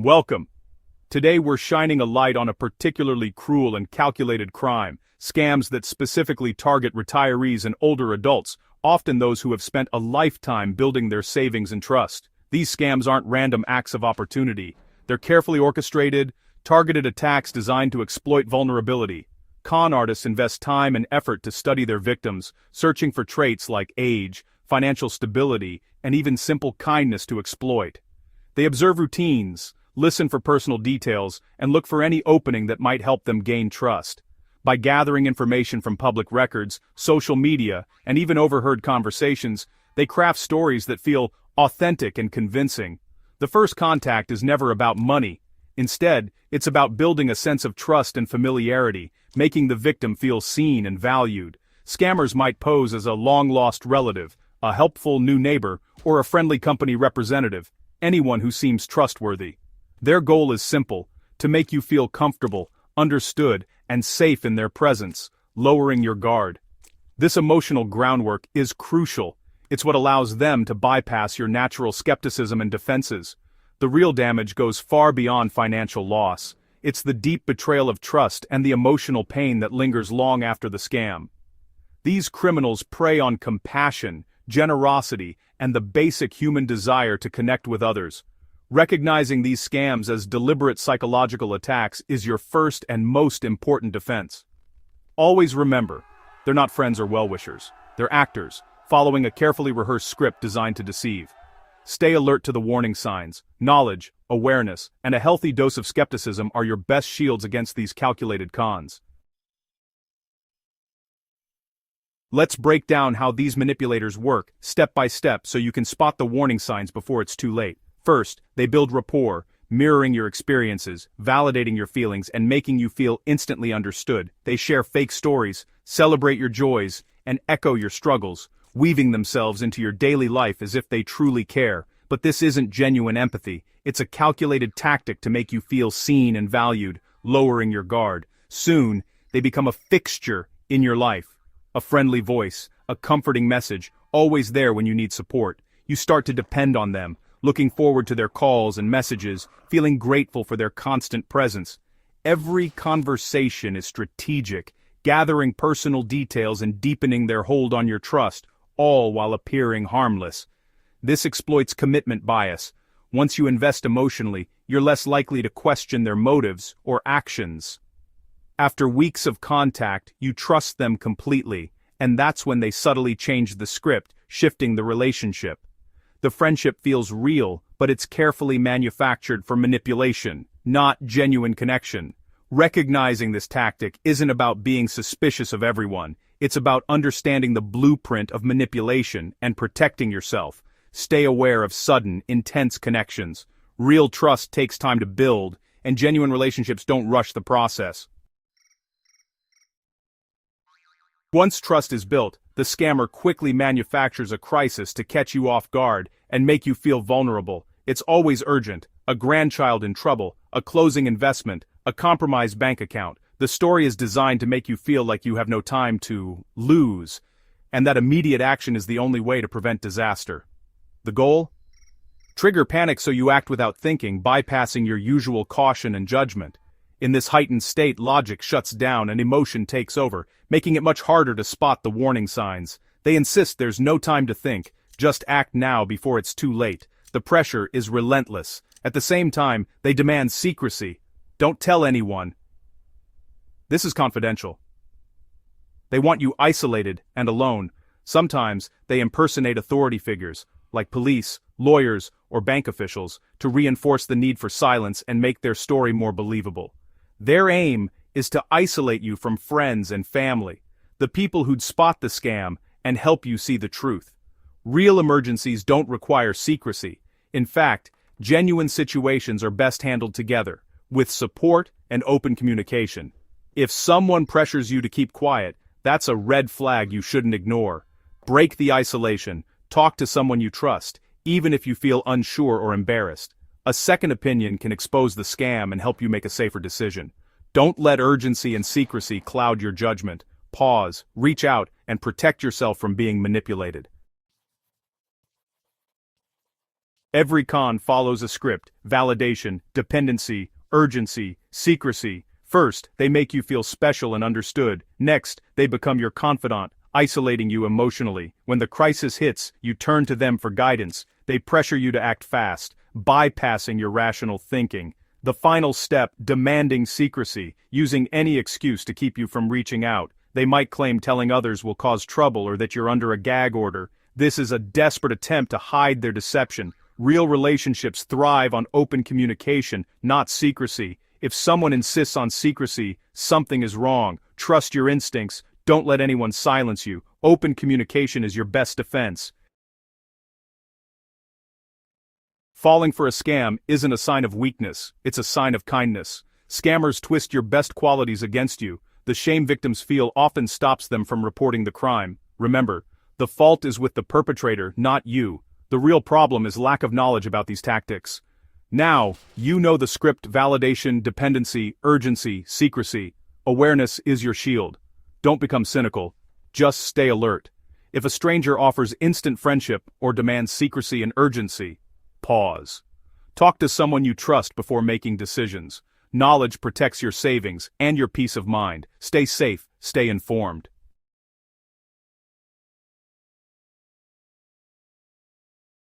Welcome. Today we're shining a light on a particularly cruel and calculated crime, scams that specifically target retirees and older adults, often those who have spent a lifetime building their savings and trust. These scams aren't random acts of opportunity. They're carefully orchestrated, targeted attacks designed to exploit vulnerability. Con artists invest time and effort to study their victims, searching for traits like age, financial stability, and even simple kindness to exploit. They observe routines, listen for personal details, and look for any opening that might help them gain trust. By gathering information from public records, social media, and even overheard conversations, they craft stories that feel authentic and convincing. The first contact is never about money. Instead, it's about building a sense of trust and familiarity, making the victim feel seen and valued. Scammers might pose as a long-lost relative, a helpful new neighbor, or a friendly company representative, anyone who seems trustworthy. Their goal is simple: to make you feel comfortable, understood, and safe in their presence, lowering your guard. This emotional groundwork is crucial. It's what allows them to bypass your natural skepticism and defenses. The real damage goes far beyond financial loss. It's the deep betrayal of trust and the emotional pain that lingers long after the scam. These criminals prey on compassion, generosity, and the basic human desire to connect with others. Recognizing these scams as deliberate psychological attacks is your first and most important defense. Always remember, they're not friends or well-wishers. They're actors, following a carefully rehearsed script designed to deceive. Stay alert to the warning signs. Knowledge, awareness, and a healthy dose of skepticism are your best shields against these calculated cons. Let's break down how these manipulators work, step by step, so you can spot the warning signs before it's too late. First, they build rapport, mirroring your experiences, validating your feelings, and making you feel instantly understood. They share fake stories, celebrate your joys, and echo your struggles, weaving themselves into your daily life as if they truly care. But this isn't genuine empathy. It's a calculated tactic to make you feel seen and valued, lowering your guard. Soon, they become a fixture in your life. A friendly voice, a comforting message, always there when you need support. You start to depend on them, looking forward to their calls and messages, feeling grateful for their constant presence. Every conversation is strategic, gathering personal details and deepening their hold on your trust, all while appearing harmless. This exploits commitment bias. Once you invest emotionally, you're less likely to question their motives or actions. After weeks of contact, you trust them completely, and that's when they subtly change the script, shifting the relationship. The friendship feels real, but it's carefully manufactured for manipulation, not genuine connection. Recognizing this tactic isn't about being suspicious of everyone. It's about understanding the blueprint of manipulation and protecting yourself. Stay aware of sudden, intense connections. Real trust takes time to build, and genuine relationships don't rush the process. Once trust is built, the scammer quickly manufactures a crisis to catch you off guard and make you feel vulnerable. It's always urgent: a grandchild in trouble, a closing investment, a compromised bank account. The story is designed to make you feel like you have no time to lose, and that immediate action is the only way to prevent disaster. The goal? Trigger panic so you act without thinking, bypassing your usual caution and judgment. In this heightened state, logic shuts down and emotion takes over, making it much harder to spot the warning signs. They insist there's no time to think, just act now before it's too late. The pressure is relentless. At the same time, they demand secrecy. Don't tell anyone. This is confidential. They want you isolated and alone. Sometimes, they impersonate authority figures, like police, lawyers, or bank officials, to reinforce the need for silence and make their story more believable. Their aim is to isolate you from friends and family, the people who'd spot the scam and help you see the truth. Real emergencies don't require secrecy. In fact, genuine situations are best handled together, with support and open communication. If someone pressures you to keep quiet, that's a red flag you shouldn't ignore. Break the isolation, talk to someone you trust, even if you feel unsure or embarrassed. A second opinion can expose the scam and help you make a safer decision. Don't let urgency and secrecy cloud your judgment. Pause, reach out, and protect yourself from being manipulated. Every con follows a script: validation, dependency, urgency, secrecy. First, they make you feel special and understood. Next, they become your confidant, isolating you emotionally. When the crisis hits, you turn to them for guidance. They pressure you to act fast, bypassing your rational thinking. The final step, demanding secrecy, using any excuse to keep you from reaching out. They might claim telling others will cause trouble or that you're under a gag order. This is a desperate attempt to hide their deception. Real relationships thrive on open communication, not secrecy. If someone insists on secrecy, something is wrong. Trust your instincts. Don't let anyone silence you. Open communication is your best defense. Falling for a scam isn't a sign of weakness, it's a sign of kindness. Scammers twist your best qualities against you. The shame victims feel often stops them from reporting the crime. Remember, the fault is with the perpetrator, not you. The real problem is lack of knowledge about these tactics. Now, you know the script: validation, dependency, urgency, secrecy. Awareness is your shield. Don't become cynical. Just stay alert. If a stranger offers instant friendship or demands secrecy and urgency, pause. Talk to someone you trust before making decisions. Knowledge protects your savings and your peace of mind. Stay safe, stay informed.